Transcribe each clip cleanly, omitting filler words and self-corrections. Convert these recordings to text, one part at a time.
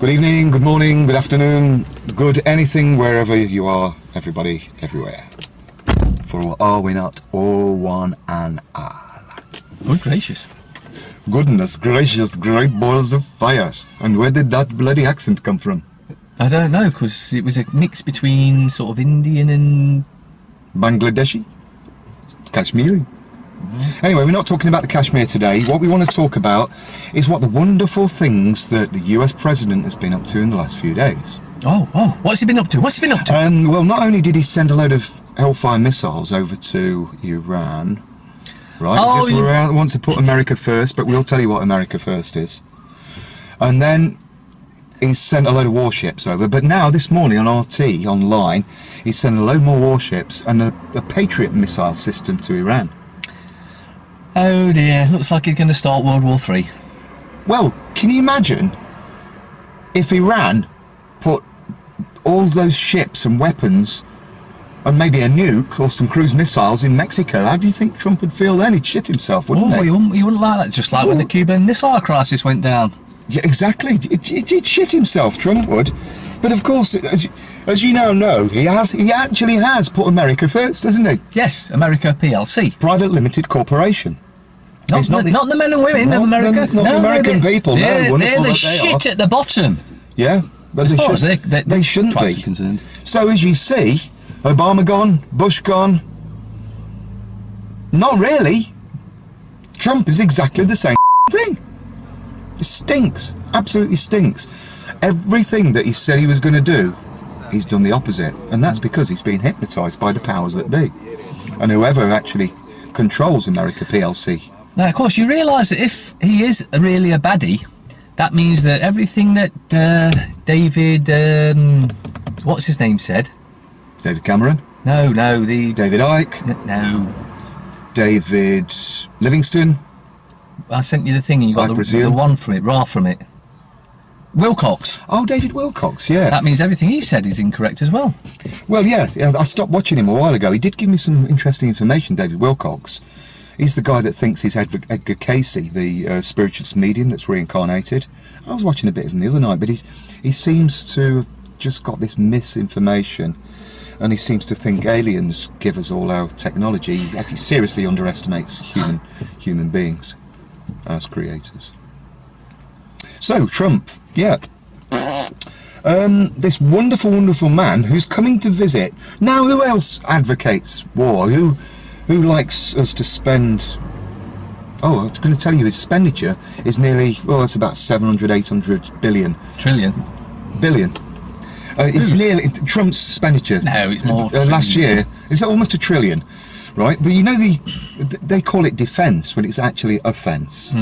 Good evening, good morning, good afternoon, good anything, wherever you are, everybody, everywhere. For are we not all one and all? Good gracious. Goodness gracious, great balls of fire. And where did that bloody accent come from? I don't know, because it was a mix between sort of Indian and... Bangladeshi? Kashmiri? Anyway, we're not talking about the Kashmir today. What we want to talk about is what the wonderful things that the US President has been up to in the last few days. Oh, what's he been up to? What's he been up to? Well, not only did he send a load of Hellfire missiles over to Iran, right? Oh, Because we want to put America first, but we'll tell you what America first is. And then he's sent a load of warships over, but now this morning on RT online, he's sent a load more warships and a Patriot missile system to Iran. Oh dear, looks like he's going to start World War III. Well, can you imagine if Iran put all those ships and weapons and maybe a nuke or some cruise missiles in Mexico? How do you think Trump would feel then? He'd shit himself, wouldn't he? He wouldn't like that, just like when the Cuban Missile Crisis went down. Yeah, exactly. He'd shit himself, Trump would. But of course, as you now know, he actually has put America first, hasn't he? Yes, America PLC. Private limited corporation. Not the men and women of America. Not the American people, no. They're Wonderful the that shit they are. at the bottom. Yeah, but As far as they shouldn't be. Concerned. So as you see, Obama gone, Bush gone. Not really. Trump is exactly the same thing. It stinks. Absolutely stinks. Everything that he said he was going to do, he's done the opposite. And that's because he's been hypnotised by the powers that be. And whoever actually controls America PLC. Now, of course, you realise that if he is really a baddie, that means that everything that David, what's his name, said? David Cameron? No, David Icke? No. David Livingston? I sent you the thing and you got the one from it, raw from it. Wilcox. Oh, David Wilcox, yeah. That means everything he said is incorrect as well. Well, yeah, I stopped watching him a while ago. He did give me some interesting information, David Wilcox. He's the guy that thinks he's Edgar Casey, the spiritualist medium that's reincarnated. I was watching a bit of him the other night, but he seems to have just got this misinformation, and he seems to think aliens give us all our technology. He seriously underestimates human beings as creators. So, Trump, yeah. This wonderful, wonderful man who's coming to visit. Now, who else advocates war? Who likes us to spend... Oh, I was going to tell you his expenditure is nearly... Well, it's about 700, 800 billion. Trillion. Billion. It's nearly... Trump's expenditure... No, it's more... last year, it's almost $1 trillion, right? But you know, they call it defence when it's actually offence.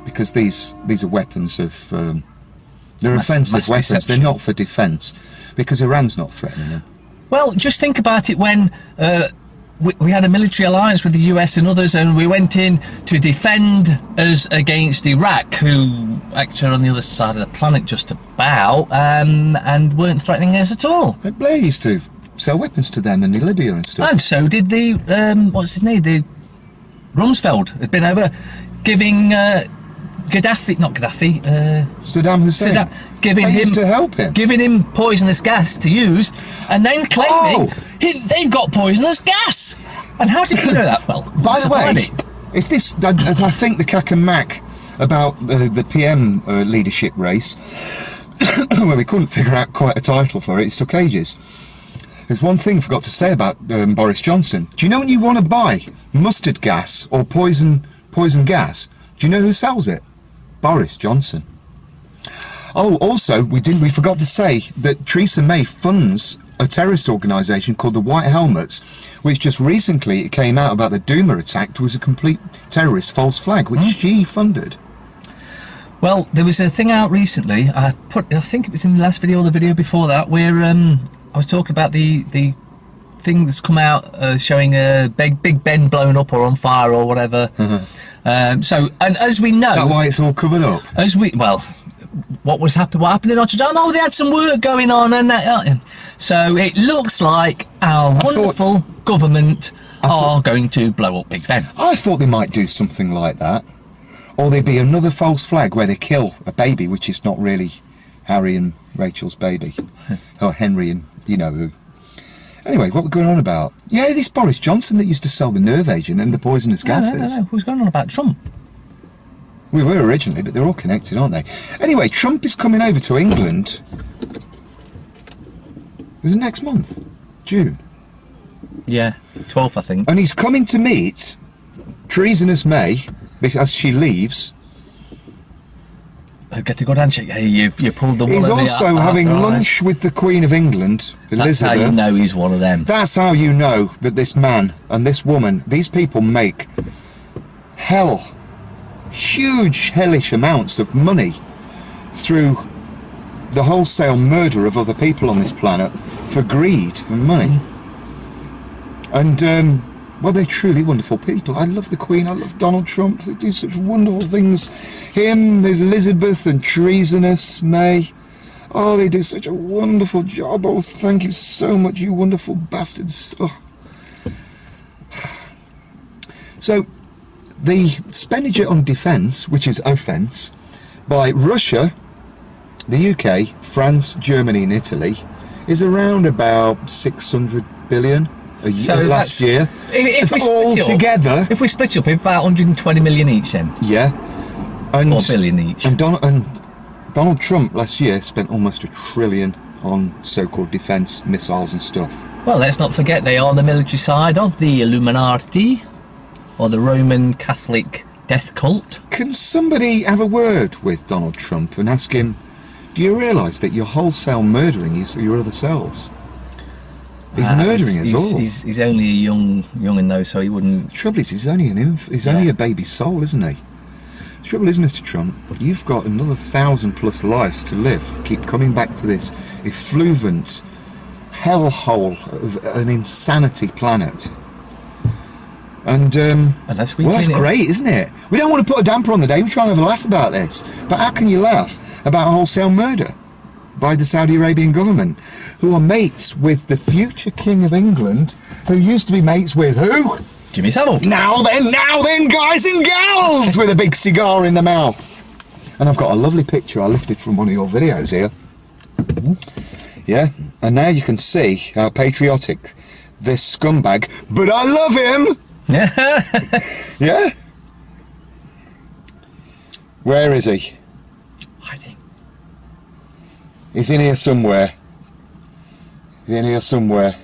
Because these are weapons of... they're offensive weapons, deception. They're not for defence. Because Iran's not threatening them. Well, just think about it when... we had a military alliance with the US and others, and we went in to defend us against Iraq, who actually are on the other side of the planet just about, and weren't threatening us at all. But Blair used to sell weapons to them in Libya and stuff. And so did the, what's his name, the Rumsfeld had been over giving Saddam Hussein. Giving to help him. Giving him poisonous gas to use, and then claiming they've got poisonous gas. And how did you know that? Well, by the way, if this, I think the KaK M about the PM leadership race, where we couldn't figure out quite a title for it, it took ages. There's one thing I forgot to say about Boris Johnson. Do you know when you want to buy mustard gas or poison gas? Do you know who sells it? Boris Johnson. Oh, also, we forgot to say that Theresa May funds a terrorist organisation called the White Helmets, which just recently came out about the Duma attack was a complete terrorist false flag, which she funded. Well, there was a thing out recently, I think it was in the last video or the video before that, where I was talking about the thing that's come out showing Big Ben blown up or on fire or whatever. So, and as we know... Is that why it's all covered up? What happened in Notre Dame? Oh, they had some work going on, and so it looks like our wonderful government are going to blow up Big Ben. I thought they might do something like that, or there'd be another false flag where they kill a baby, which is not really Harry and Rachel's baby. Or Henry and you know who. Anyway, what we're going on about? Yeah, this Boris Johnson that used to sell the nerve agent and the poisonous gases. No. Who's going on about Trump? We were originally, but they're all connected, aren't they? Anyway, Trump is coming over to England. Is it next month? June? Yeah, 12th, I think. And he's coming to meet treasonous May, as she leaves. Get a good handshake. Hey, you pulled the wool. He's also having lunch with the Queen of England, Elizabeth. That's how you know he's one of them. That's how you know that this man and this woman, these people make huge, hellish amounts of money through the wholesale murder of other people on this planet for greed and money. And, well, they're truly wonderful people. I love the Queen, I love Donald Trump. They do such wonderful things. Him, Elizabeth and treasonous May. Oh, they do such a wonderful job. Oh, thank you so much, you wonderful bastards. Oh. So, the expenditure on defence, which is offence, by Russia, the UK, France, Germany and Italy, is around about 600 billion a year, last year. If we all together. If we split up, about 120 million each then. Yeah. And, or billion each. And Donald Trump last year spent almost $1 trillion on so-called defence, missiles and stuff. Well, let's not forget they are on the military side of the Illuminati, or the Roman Catholic death cult. Can somebody have a word with Donald Trump and ask him, do you realise that you're wholesale murdering your other selves? He's murdering us all. He's only a young'un though, so he wouldn't... The trouble is, he's only only a baby soul, isn't he? The trouble is, Mr. Trump, you've got another 1,000+ lives to live. Keep coming back to this effluvent hellhole of an insanity planet. And, unless we well, that's great, isn't it? We don't want to put a damper on the day, we try and have a laugh about this. But how can you laugh about wholesale murder by the Saudi Arabian government, who are mates with the future King of England, who used to be mates with who? Jimmy Savile. Now then, guys and gals, with a big cigar in the mouth. And I've got a lovely picture I lifted from one of your videos here. Yeah, and now you can see how patriotic this scumbag, but I love him! Yeah? Where is he? Hiding. He's in here somewhere. He's in here somewhere.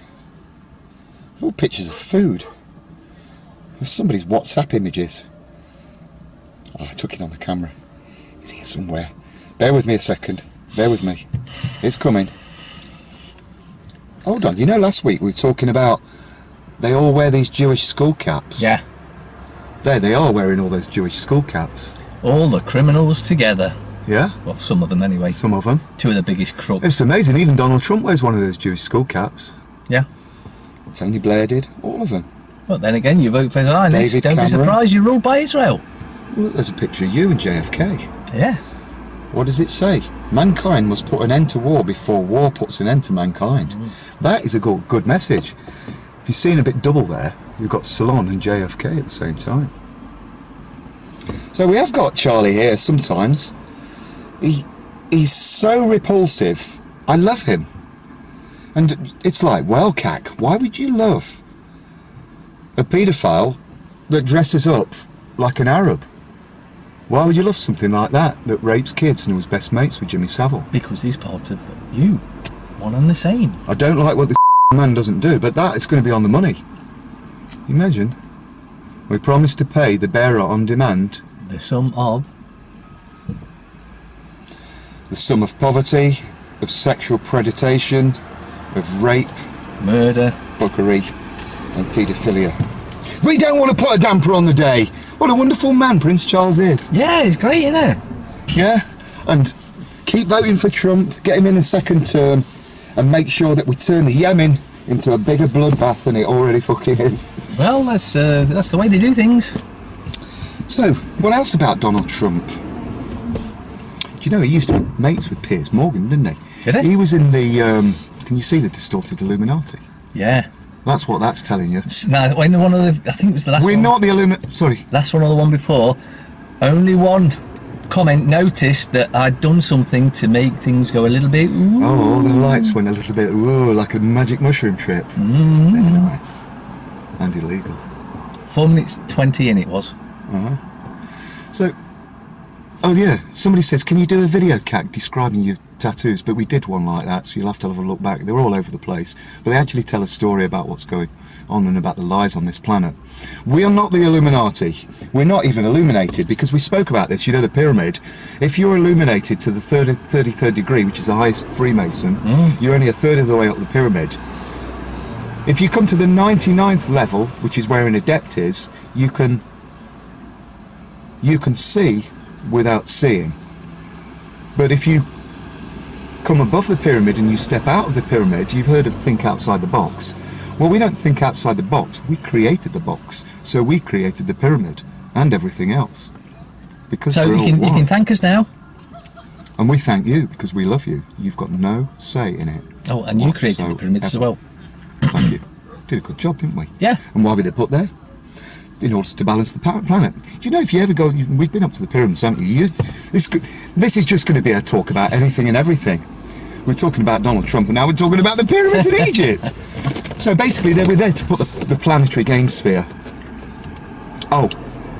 All pictures of food. There's somebody's WhatsApp images. Oh, I took it on the camera. He's here somewhere. Bear with me a second. Bear with me. It's coming. Hold on. You know, last week we were talking about they all wear these Jewish skull caps. Yeah. There they are, wearing all those Jewish skull caps. All the criminals together. Yeah? Well, some of them anyway. Some of them. Two of the biggest crooks. It's amazing, even Donald Trump wears one of those Jewish skull caps. Yeah. Tony Blair did, all of them. But then again, you vote for Zionists, don't be surprised you're ruled by Israel. Well, there's a picture of you and JFK. Yeah. What does it say? Mankind must put an end to war before war puts an end to mankind. That is a good message. If you've seen a bit double there, you've got Salon and JFK at the same time. So we have got Charlie here sometimes. He's so repulsive. I love him. And it's like, well, KaK, why would you love a paedophile that dresses up like an Arab? Why would you love something like that rapes kids and was best mates with Jimmy Savile? Because he's part of you. One and the same. I don't like what this man doesn't do, but that is going to be on the money. Imagine. We promised to pay the bearer on demand the sum of poverty, of sexual predation, of rape, murder, fuckery and paedophilia. We don't want to put a damper on the day. What a wonderful man Prince Charles is. Yeah, he's great, isn't he? Yeah, and keep voting for Trump, get him in a second term, and make sure that we turn the Yemen into a bigger bloodbath than it already fucking is. Well, that's the way they do things. So, what else about Donald Trump? Do you know he used to be mates with Piers Morgan, didn't he? Did he? He was in the, can you see the distorted Illuminati? Yeah. That's what that's telling you. No, when I think it was the last one. We're not the Illuminati, sorry. Last one or the one before. Only one comment noticed that I'd done something to make things go a little bit. Ooh. Oh, the lights went a little bit. Ooh, like a magic mushroom trip. Very nice and illegal. 4 minutes 20 in it was. So, oh yeah, somebody says, can you do a video, KaK, describing your tattoos? But we did one like that, so you'll have to have a look back. They're all over the place, but they actually tell a story about what's going on and about the lives on this planet. We are not the Illuminati. We're not even illuminated, because we spoke about this, you know, the pyramid. If you're illuminated to the 33rd degree, which is the highest Freemason, you're only a third of the way up the pyramid. If you come to the 99th level, which is where an adept is, you can see without seeing. But if you come above the pyramid and you step out of the pyramid, you've heard of think outside the box. Well, we don't think outside the box, we created the box. So we created the pyramid and everything else. Because so you can thank us now. And we thank you because we love you. You've got no say in it. Oh, and you created the pyramids as well. Thank you. Did a good job, didn't we? Yeah. And why were they put there? In order to balance the planet. You know, if you ever go, we've been up to the pyramids, haven't you? This is just going to be a talk about anything and everything. We're talking about Donald Trump, and now we're talking about the pyramids in Egypt. So basically, they were there to put the planetary game sphere. Oh,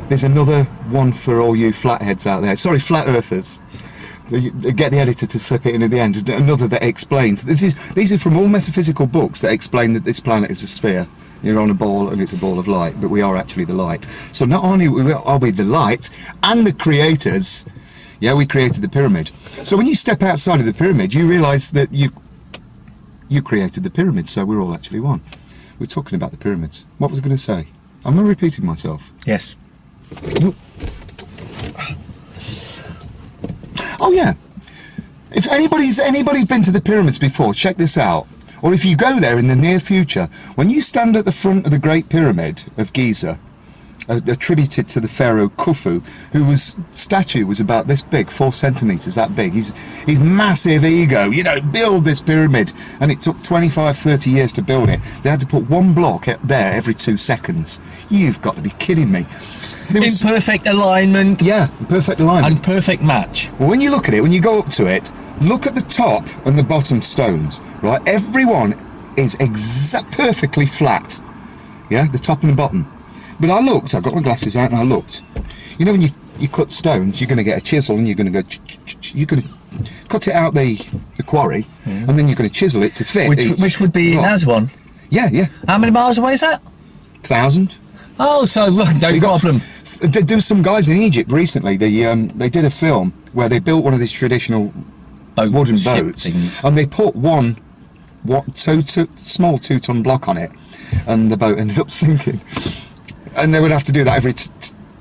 there's another one for all you flatheads out there. Sorry, flat earthers. Get the editor to slip it in at the end. Another that explains. These are from all metaphysical books that explain that this planet is a sphere. You're on a ball and it's a ball of light, but we are actually the light. So not only are we the light and the creators, yeah, we created the pyramid. So when you step outside of the pyramid, you realise that you created the pyramid, so we're all actually one. We're talking about the pyramids. What was I going to say? I'm not repeating myself. Yes. Oh yeah. If anybody's been to the pyramids before, check this out. Or if you go there in the near future, when you stand at the front of the Great Pyramid of Giza, attributed to the pharaoh Khufu, whose statue was about this big, 4 centimetres, that big. His massive ego, you know, build this pyramid, and it took 25-30 years to build it. They had to put one block there every 2 seconds. You've got to be kidding me. In perfect alignment. Yeah, perfect alignment. And perfect match. Well, when you look at it, when you go up to it, look at the top and the bottom stones, right? Everyone is perfectly flat. Yeah, the top and the bottom. But I looked, I got my glasses out and I looked. You know, when you cut stones, you're going to get a chisel and you're going to go, you're going to cut it out the quarry, and then you're going to chisel it to fit. Which would be in Aswan? Yeah, yeah. How many miles away is that? 1,000. Oh, so no problem. There was some guys in Egypt recently, they did a film where they built one of these traditional wooden boats, and they put one small 2-ton block on it, and the boat ended up sinking. And they would have to do that every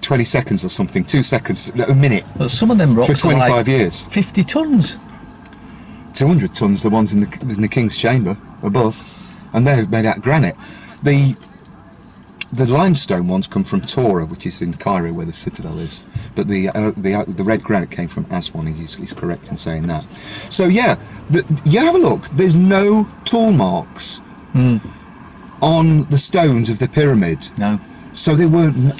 20 seconds or something, 2 seconds, a minute. But some of them rocks for 25 are like years. 50 tons. 200 tons, the ones in the King's Chamber above, and they're made out of granite. The limestone ones come from Torah, which is in Cairo, where the citadel is. But the red granite came from Aswan. He's correct in saying that. So yeah, you have a look. There's no tool marks on the stones of the pyramid. No. So they weren't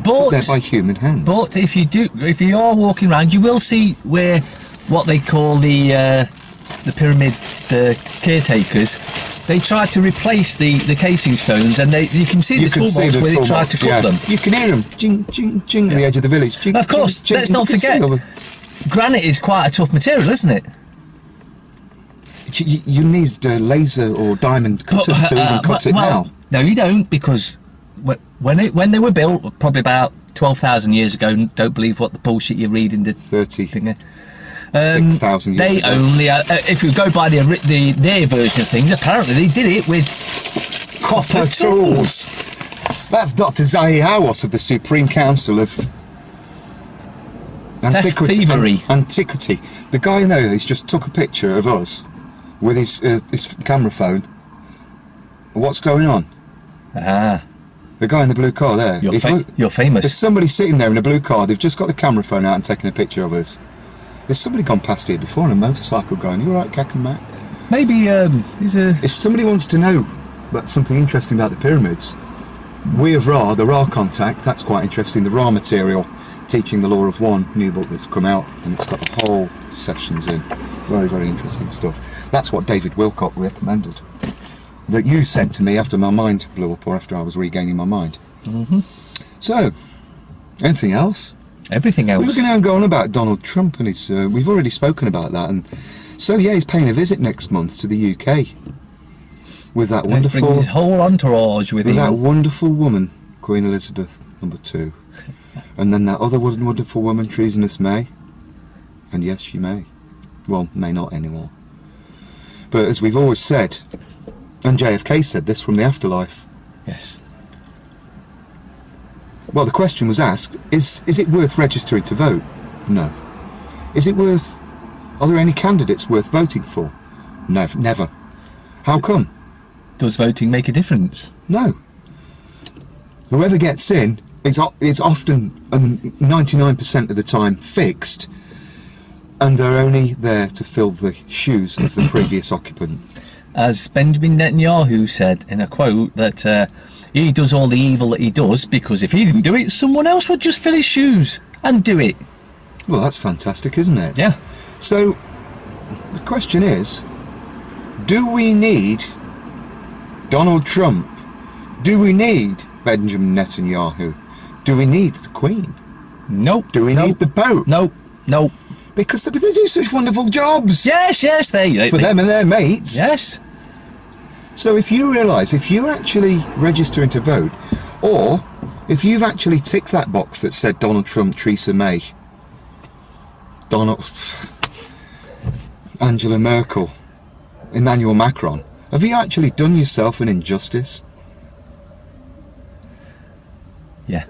put there by human hands. But if you are walking around, you will see where what they call the pyramid caretakers. They tried to replace the casing stones, and you can see the toolbox where they tried to cut them. You can hear them jing, jing, jing at the edge of the village. Jing, of course, jing, let's not forget, granite is quite a tough material, isn't it? You need laser or diamond cutters to even cut it now. No, you don't, because when they were built, probably about 12,000 years ago, don't believe what the bullshit you read in the 30. Thing, 6,000 years ago. They only, if you go by their version of things, apparently they did it with copper tools. That's Dr. Zahi Hawass of the Supreme Council of Antiquity. Antiquity. The guy I know has just took a picture of us with his camera phone. What's going on? The guy in the blue car there. You're famous. There's somebody sitting there in a blue car. They've just got the camera phone out and taken a picture of us. There's somebody gone past here before on a motorcycle going, "You alright, KaK and Mac?" Maybe he's a... If somebody wants to know about something interesting about the pyramids, we of Ra, the Ra contact, that's quite interesting, the Ra material, Teaching the Law of One, new book that's come out, and it's got the whole sessions in. Very, very interesting stuff. That's what David Wilcock recommended, that you sent to me after my mind blew up, or after I was regaining my mind. So, anything else? Everything else. We were going to go on about Donald Trump, and his, we've already spoken about that, and so yeah, he's paying a visit next month to the UK with that wonderful, his whole entourage with him. that wonderful woman, Queen Elizabeth II, and then that other wonderful woman, Treasonous May, and yes, she may. Well, may not anymore. But as we've always said, and JFK said this from the afterlife. Yes. Well, the question was asked, is it worth registering to vote? No. Is it worth... Are there any candidates worth voting for? No, never. How come? Does voting make a difference? No. Whoever gets in, it's often 99% of the time fixed, and they're only there to fill the shoes of the previous occupant. As Benjamin Netanyahu said in a quote, that he does all the evil that he does because if he didn't do it, someone else would just fill his shoes and do it. Well, that's fantastic, isn't it? Yeah. So, the question is, do we need Donald Trump? Do we need Benjamin Netanyahu? Do we need the Queen? Nope. Do we need the Pope? Nope. Nope. Because they do such wonderful jobs. Yes, yes, for them and their mates. Yes. So if you realise, if you're actually registering to vote, or if you've actually ticked that box that said Donald Trump, Theresa May, Angela Merkel, Emmanuel Macron, have you actually done yourself an injustice? Yeah.